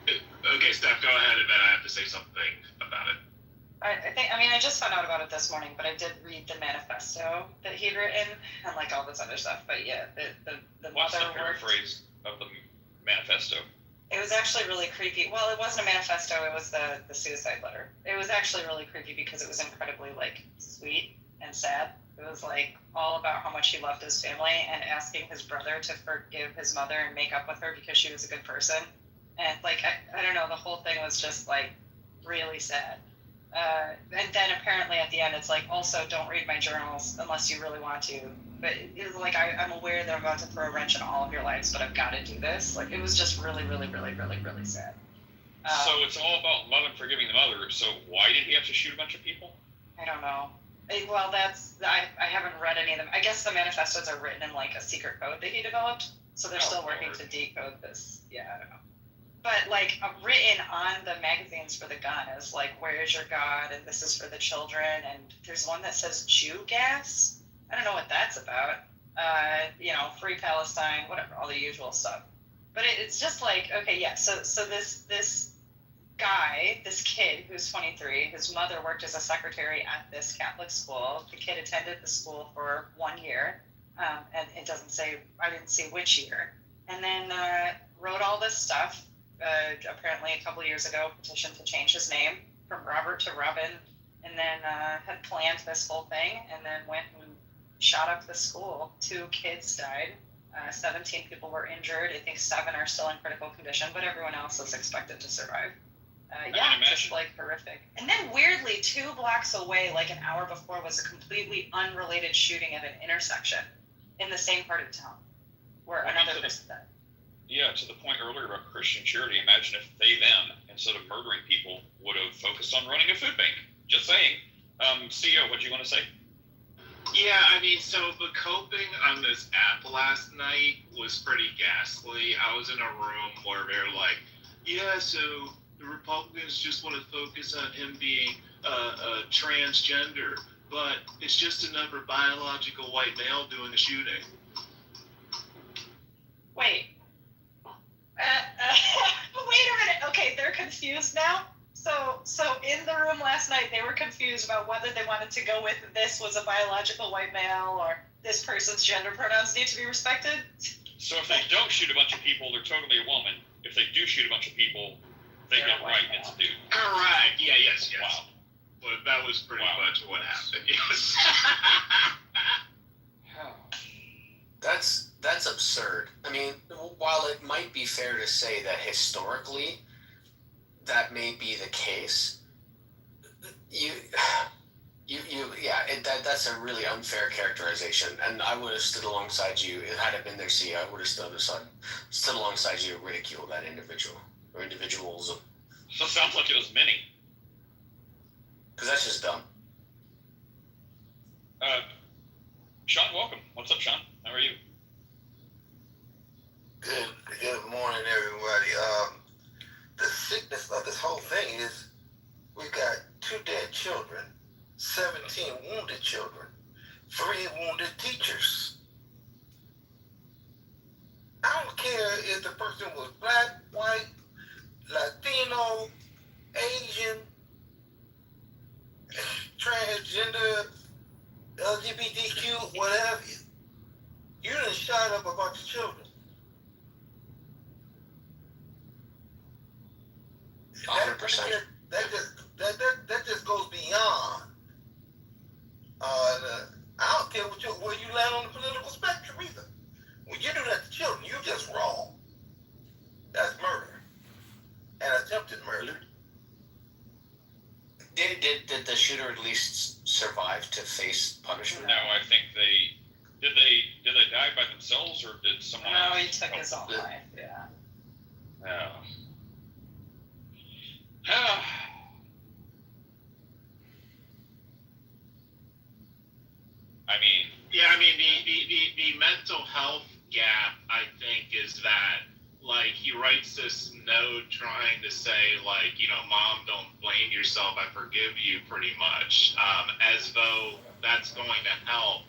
Okay, Steph, go ahead, and then I have to say something about it. I just found out about it this morning, but I did read the manifesto that he'd written and like all this other stuff. But yeah, the What's mother the paraphrase of the manifesto? It was actually really creepy. Well, it wasn't a manifesto. It was the suicide letter. It was actually really creepy because it was incredibly like sweet and sad. It was like all about how much he loved his family and asking his brother to forgive his mother and make up with her because she was a good person. And like I don't know, the whole thing was just like really sad. And then apparently at the end it's like, also don't read my journals unless you really want to. But it was like I'm aware that I'm about to throw a wrench in all of your lives, but I've got to do this. Like it was just really, really, really, really, really sad. So it's all about love and forgiving the mother. So why did he have to shoot a bunch of people? I don't know. Well, I haven't read any of them. I guess the manifestos are written in like a secret code that he developed, so they're still working to decode this. Yeah, I don't know. But like written on the magazines for the gun is like, where is your God? And this is for the children. And there's one that says Jew gas. I don't know what that's about. Free Palestine, whatever, all the usual stuff. But it's just like, okay, yeah. So this guy, this kid who's 23, his mother worked as a secretary at this Catholic school. The kid attended the school for 1 year, and it doesn't say, I didn't see which year. And then wrote all this stuff. Apparently a couple of years ago, petitioned to change his name from Robert to Robin, and then had planned this whole thing, and then went and shot up the school. 2 kids died. 17 people were injured. I think 7 are still in critical condition, but everyone else is expected to survive. Just like horrific. And then weirdly, 2 blocks away, like an hour before, was a completely unrelated shooting at an intersection in the same part of town where another person died. Yeah, to the point earlier about Christian charity, imagine if they then, instead of murdering people, would have focused on running a food bank. Just saying. CEO, what do you want to say? Yeah, I mean, so the coping on this app last night was pretty ghastly. I was in a room where they're like, yeah, so the Republicans just want to focus on him being transgender, but it's just another biological white male doing the shooting. Wait. Wait a minute. Okay, they're confused now. So in the room last night, they were confused about whether they wanted to go with this was a biological white male or this person's gender pronouns need to be respected. So if they don't shoot a bunch of people, they're totally a woman. If they do shoot a bunch of people, they get right and it's a dude. All right. Yeah. Yes. Wow. Well, that was pretty much what happened. Yes. That's absurd. I mean, while it might be fair to say that historically that may be the case, that's a really unfair characterization. And I would have stood alongside you. Had it been their CEO, I would have stood alongside you to ridicule that individual or individuals. So it sounds like it was many. Because that's just dumb. Sean, welcome. What's up, Sean? How are you? Good morning, everybody. The sickness of this whole thing is we've got 2 dead children, 17 wounded children, 3 wounded teachers. I don't care if the person was black, white, Latino, Asian, transgender, LGBTQ, whatever. You done shot up a bunch of children. 100%. That just goes beyond. I don't care where you land on the political spectrum either. When you do that to children, you're just wrong. That's murder. And attempted murder. Did the shooter at least survive to face punishment? No, I think did they die by themselves or did someone else? No, he took his own life. Yeah. Oh. Yeah, I mean, the mental health gap, I think, is that, like, he writes this note trying to say, like, you know, Mom, don't blame yourself, I forgive you, pretty much, as though that's going to help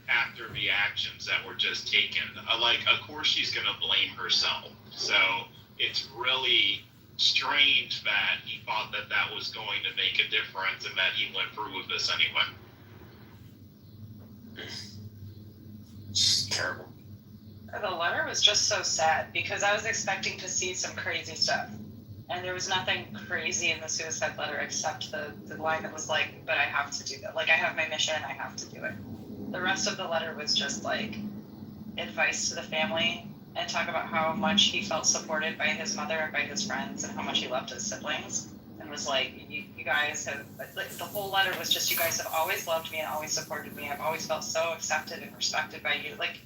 after the actions that were just taken. Like, of course she's going to blame herself. So it's really strange that he thought that that was going to make a difference and that he went through with this anyway. It's terrible. The letter was just so sad because I was expecting to see some crazy stuff. And there was nothing crazy in the suicide letter except the line that was like, but I have to do that. Like, I have my mission, I have to do it. The rest of the letter was just like advice to the family and talk about how much he felt supported by his mother and by his friends and how much he loved his siblings. And was like, you guys have, like, the whole letter was just, you guys have always loved me and always supported me. I've always felt so accepted and respected by you. Like,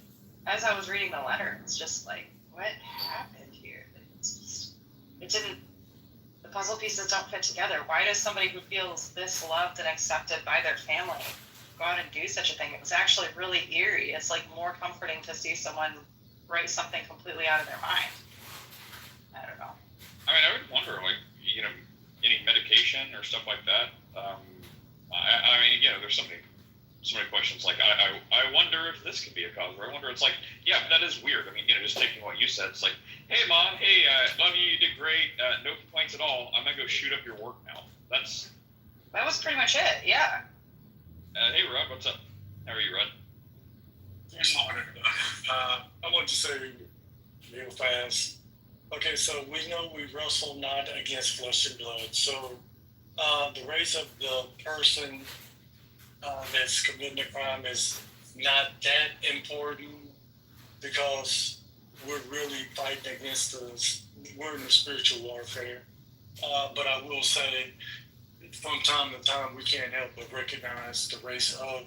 as I was reading the letter, it's just like, what happened here? It's just, it didn't, the puzzle pieces don't fit together. Why does somebody who feels this loved and accepted by their family go out and do such a thing? It was actually really eerie. It's like more comforting to see someone write something completely out of their mind. I don't know. I mean, I would wonder, like, you know, any medication or stuff like that. I mean, you know, there's so many questions. Like, I wonder if this could be a cause. Or I wonder, it's like, yeah, that is weird. I mean, you know, just taking what you said, it's like, hey, Mom, hey, love you, you did great, no complaints at all. I'm gonna go shoot up your work now. That was pretty much it, yeah. Hey, Rod, what's up? How are you, Rod? Good morning. I want to say real fast. Okay, so we know we wrestle not against flesh and blood. So the race of the person that's committing the crime is not that important because we're really fighting against we're in the spiritual warfare. But I will say, from time to time, we can't help but recognize the race of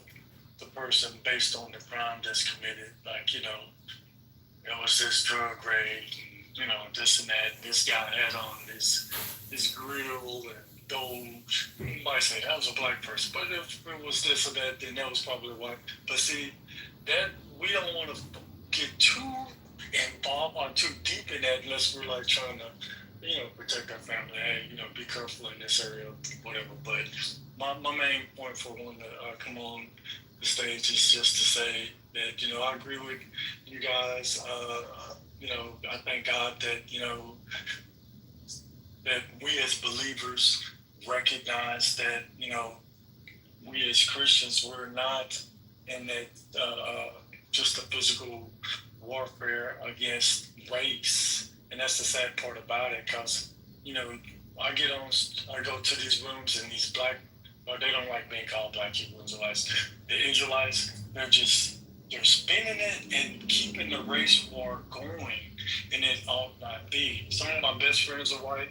the person based on the crime that's committed. Like, you know, it was this drug raid, and, you know, this and that. This guy had on this grill and gold. You might say that was a black person, but if it was this or that, then that was probably white. But see, that we don't want to get too involved or too deep in that unless we're like trying to, you know, protect our family. Hey, you know, be careful in this area, whatever. But my main point for wanting to come on the stage is just to say that, you know, I agree with you guys. You know, I thank God that, you know, that we as believers recognize that, you know, we as Christians, we're not in that just a physical warfare against race. And that's the sad part about it, because, you know, I go to these rooms and these black, or they don't like being called black Hebrew Israelites. The Israelites, they're spinning it and keeping the race war going, and it ought not be. Some of my best friends are white.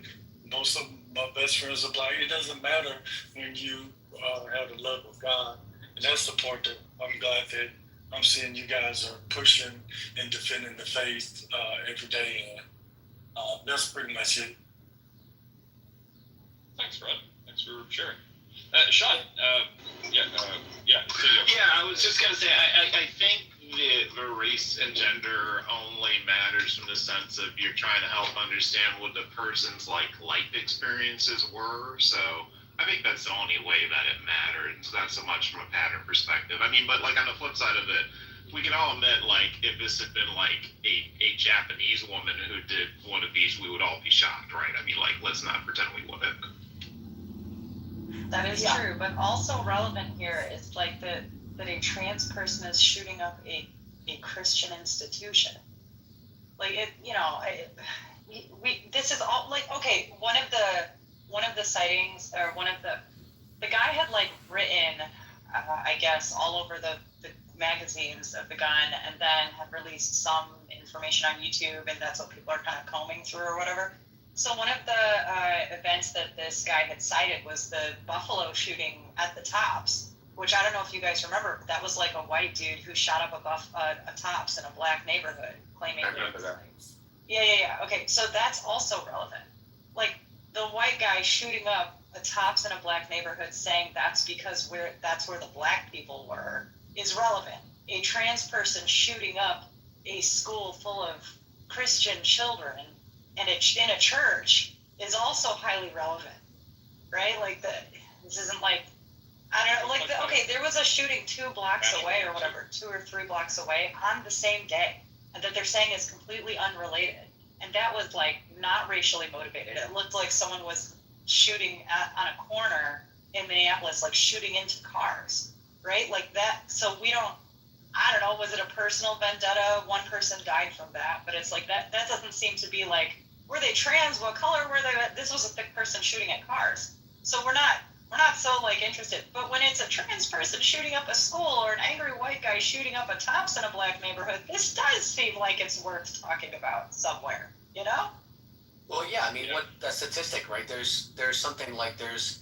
Most of my best friends are black. It doesn't matter when you have the love of God. And that's the part that I'm glad that I'm seeing you guys are pushing and defending the faith every day. And that's pretty much it. Thanks, Rod. Thanks for sharing. Sean, yeah. I was just gonna say, I think the race and gender only matters from the sense of you're trying to help understand what the person's like life experiences were. So I think that's the only way that it matters. Not so much from a pattern perspective. I mean, but like on the flip side of it, we can all admit, like, if this had been like a Japanese woman who did one of these, we would all be shocked, right? I mean, like, let's not pretend we wouldn't. That is true, but also relevant here is like that a trans person is shooting up a Christian institution. Like, it, you know, we this is all like, okay, one of the sightings, or one of the guy had like written, I guess, all over the magazines of the gun, and then had released some information on YouTube, and that's what people are kind of combing through or whatever. So one of the events that this guy had cited was the Buffalo shooting at the Tops, which I don't know if you guys remember, but that was like a white dude who shot up a Tops in a black neighborhood, claiming. I remember that. Yeah. Okay, so that's also relevant. Like, the white guy shooting up a Tops in a black neighborhood, saying that's because that's where the black people were, is relevant. a trans person shooting up a school full of Christian children and in a church is also highly relevant, right? Like this isn't like, I don't know, like okay, there was a shooting 2 blocks away or whatever, 2 or 3 blocks away on the same day, and that they're saying is completely unrelated, and that was like not racially motivated. It looked like someone was shooting on a corner in Minneapolis, like shooting into cars, right? Like that. So I don't know, was it a personal vendetta? One person died from that, but it's like that doesn't seem to be like, were they trans? What color were they? This was a thick person shooting at cars. So we're not so like interested. But when it's a trans person shooting up a school or an angry white guy shooting up a Tops in a black neighborhood, this does seem like it's worth talking about somewhere, you know? Well, yeah, I mean, what a statistic, right? There's something like there's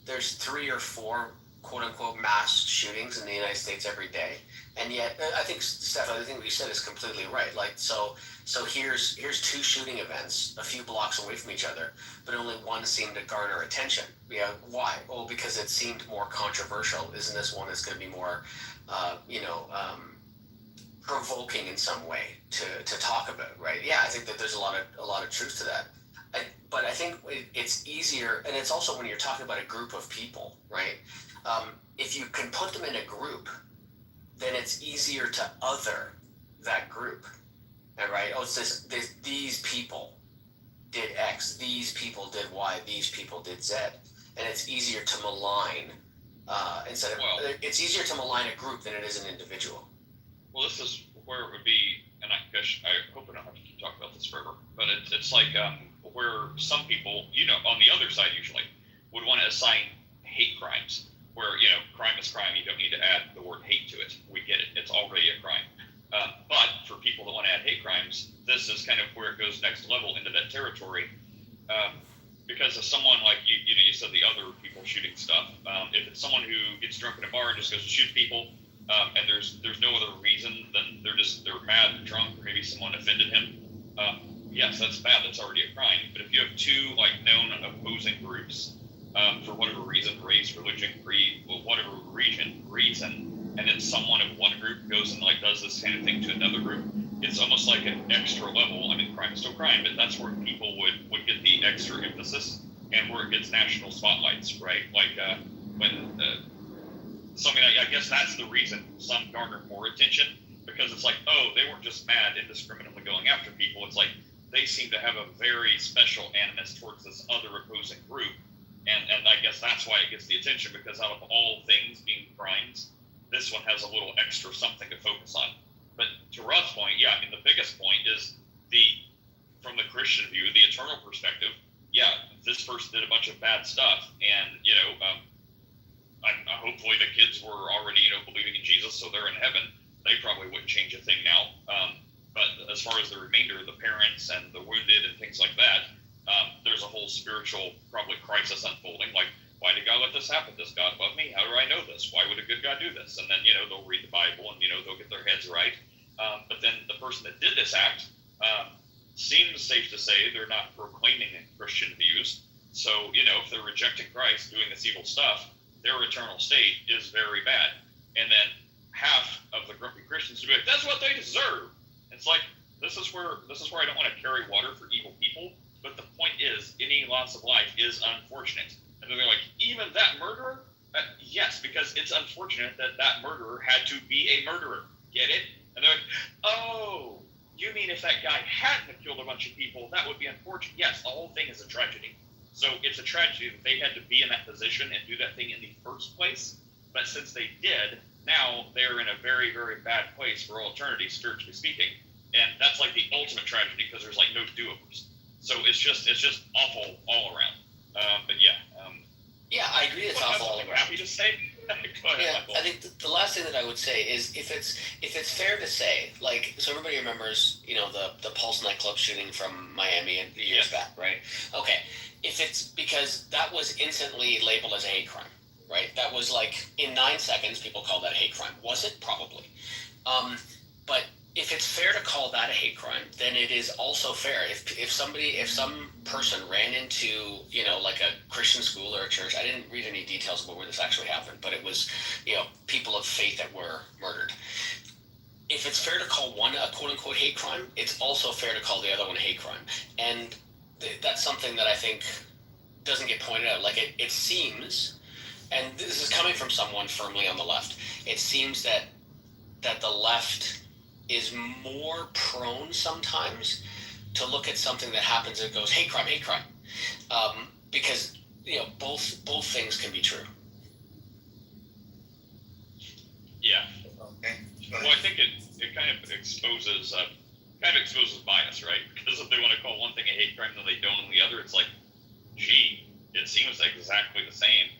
3 or 4 quote unquote mass shootings in the United States every day, and yet I think Steph, I think what you said is completely right. Like so here's 2 shooting events a few blocks away from each other, but only one seemed to garner attention. Yeah, why? Well, because it seemed more controversial. Isn't this one that's going to be more, provoking in some way to talk about, right? Yeah, I think that there's a lot of truth to that. But I think it's easier, and it's also when you're talking about a group of people, right? If you can put them in a group, then it's easier to other that group, right? Oh, it's these people did X, these people did Y, these people did Z, and it's easier to malign it's easier to malign a group than it is an individual. Well, this is where it would be, and I hope I don't have to keep talking about this forever, but it's like where some people, on the other side usually, would want to assign hate crimes, where, crime is crime, you don't need to add the word hate to it. We get it, it's already a crime. But for people that want to add hate crimes, this is kind of where it goes next level into that territory. Because if someone like you said the other people shooting stuff, if it's someone who gets drunk in a bar and just goes to shoot people, and there's no other reason than they're mad and drunk, or maybe someone offended him, yes, that's bad, that's already a crime. But if you have 2 like known opposing groups, for whatever reason, race, religion, creed, whatever reason, and then someone of one group goes and like does this kind of thing to another group, it's almost like an extra level. I mean, crime is still crime, but that's where people would get the extra emphasis, and where it gets national spotlights, right? Like when something, I guess that's the reason some garner more attention, because it's like, oh, they weren't just mad indiscriminately going after people. It's like they seem to have a very special animus towards this other opposing group, and I guess that's why it gets the attention, because out of all things being crimes, this one has a little extra something to focus on. But to Russ's point, yeah, I mean, the biggest point is from the Christian view, the eternal perspective. Yeah, this person did a bunch of bad stuff, and hopefully the kids were already believing in Jesus, so they're in heaven. They probably wouldn't change a thing now. But as far as the remainder, the parents and the wounded and things like that, there's a whole spiritual probably crisis unfolding. Like, why did God let this happen? Does God love me? How do I know this? Why would a good God do this? And then they'll read the Bible and they'll get their heads right. But then the person that did this act seems safe to say they're not proclaiming Christian views. So if they're rejecting Christ, doing this evil stuff, their eternal state is very bad. And then half of the grumpy Christians will be like, that's what they deserve. It's like, this is where I don't want to carry water for evil people. But the point is, any loss of life is unfortunate. And then they're like, even that murderer? Yes, because it's unfortunate that murderer had to be a murderer. Get it? And they're like, oh, you mean if that guy hadn't killed a bunch of people, that would be unfortunate? Yes, the whole thing is a tragedy. So it's a tragedy that they had to be in that position and do that thing in the first place. But since they did, now they're in a very, very bad place for all eternity, spiritually speaking. And that's like the ultimate tragedy, because there's like no do-overs. So it's just awful all around. But yeah. Yeah, I agree. It's awful all around. Happy to say. Go ahead, Yeah, Michael. I think the last thing that I would say is if it's fair to say, like, so everybody remembers, the Pulse nightclub shooting from Miami years back, right? Okay, if it's because that was instantly labeled as a hate crime, right? That was like in 9 seconds, people called that a hate crime. Was it? Probably. But if it's fair to call that a hate crime, then it is also fair if some person ran into like a Christian school or a church. I didn't read any details about where this actually happened, but it was people of faith that were murdered. if it's fair to call one a quote-unquote hate crime, it's also fair to call the other one a hate crime. And that's something that I think doesn't get pointed out. Like, it seems, and this is coming from someone firmly on the left, it seems that the left is more prone sometimes to look at something that happens and goes, hate crime, because, both things can be true. Yeah. Okay. Well, I think it kind of exposes bias, right? Because if they want to call one thing a hate crime, then they don't on the other. It's like, gee, it seems exactly the same,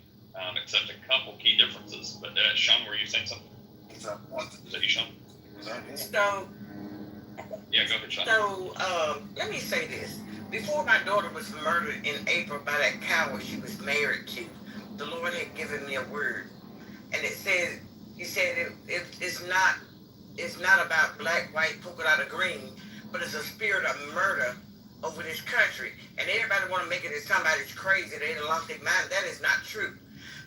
except a couple key differences. But Sean, were you saying something? What's up? Is that you, Sean? So, Yeah, go ahead, Sean. let me say this. Before my daughter was murdered in April by that coward she was married to, the Lord had given me a word. And he said it's not about black, white, polka dot, or green, but it's a spirit of murder over this country. And everybody want to make it as somebody's crazy, they done lost their mind. That is not true.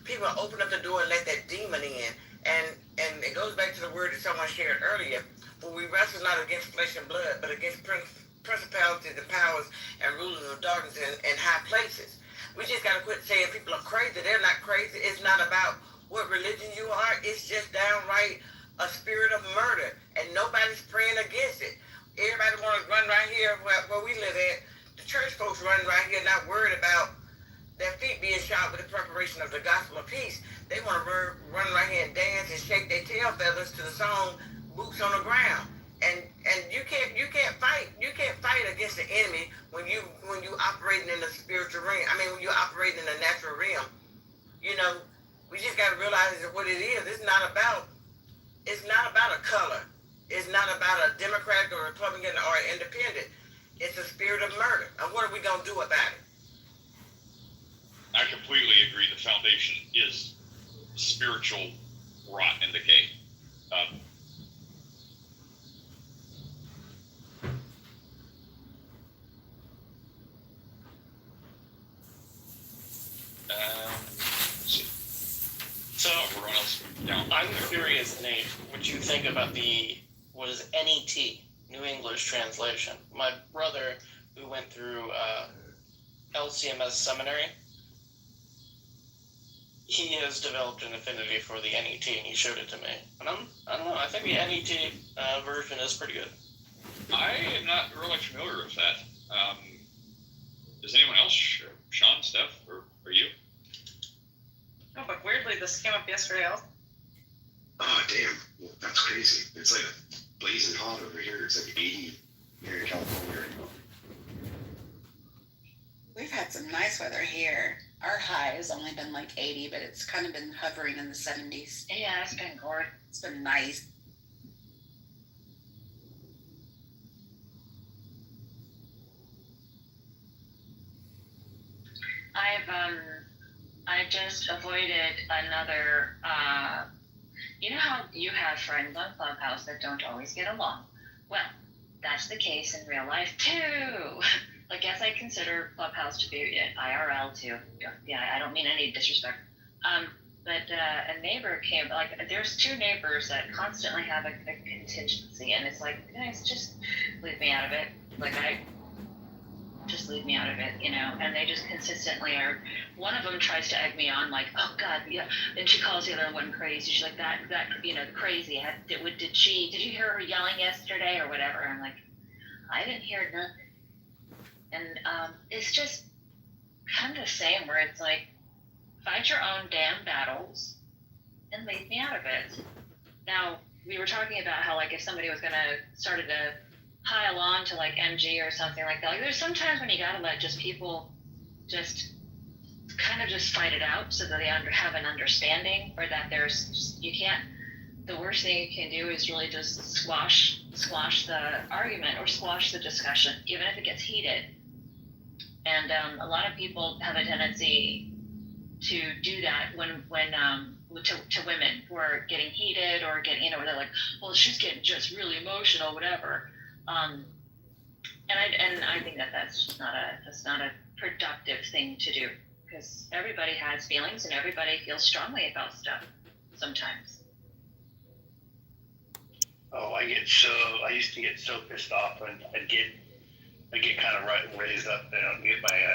People open up the door and let that demon in. And it goes back to the word that someone shared earlier. For we wrestle not against flesh and blood, but against principalities and powers and rulers of darkness in high places. We just got to quit saying people are crazy. They're not crazy. It's not about what religion you are. It's just downright a spirit of murder. And nobody's praying against it. Everybody want to run right here where we live at. The church folks run right here, not worried about their feet being shod with the preparation of the gospel of peace. They want to run right here and dance and shake their tail feathers to the song "Boots on the Ground." And you can't fight against the enemy when you operating in the spiritual realm. I mean, when you're operating in the natural realm. We just got to realize that what it is. It's not about a color. It's not about a Democrat or Republican or independent. It's a spirit of murder. And what are we gonna do about it? I completely agree. The foundation is spiritual rot and decay. So, everyone else down. I'm curious, Nate, what you think about what is NET, New English Translation. My brother, who went through LCMS seminary, he has developed an affinity for the NET, and he showed it to me. And I don't know, I think the NET version is pretty good. I am not really familiar with that. Does anyone else? Sean, Steph, or you? No, but weirdly, this came up yesterday also. Oh, damn. Well, that's crazy. It's like blazing hot over here. It's like 80 here in California. We've had some nice weather here. Our high has only been like 80, but it's kind of been hovering in the 70s. Yeah, it's been gorgeous. It's been nice. I just avoided another, you know how you have friends on Clubhouse that don't always get along? Well, that's the case in real life too. Like, yes, I consider Clubhouse to be IRL too. Yeah, I don't mean any disrespect. But a neighbor came, like, there's two neighbors that constantly have a contingency, and it's like, guys, just leave me out of it. Just leave me out of it, and they just consistently are. One of them tries to egg me on, like, oh God, yeah, and she calls the other one crazy. She's like, that crazy. Did you hear her yelling yesterday or whatever? I'm like, I didn't hear nothing. And it's just kind of the same, where it's like, fight your own damn battles and leave me out of it. Now, we were talking about how, like, if somebody was gonna start to pile on to like MG or something like that. Like, there's sometimes when you gotta let people just kind of just fight it out so that they have an understanding, or that the worst thing you can do is really just squash the argument or squash the discussion, even if it gets heated. And a lot of people have a tendency to do that when to women who are getting heated or getting, where they're like, well, she's getting just really emotional, whatever. And I think that's not a productive thing to do, because everybody has feelings and everybody feels strongly about stuff sometimes. I used to get so pissed off, and I'd get kind of raised up, get my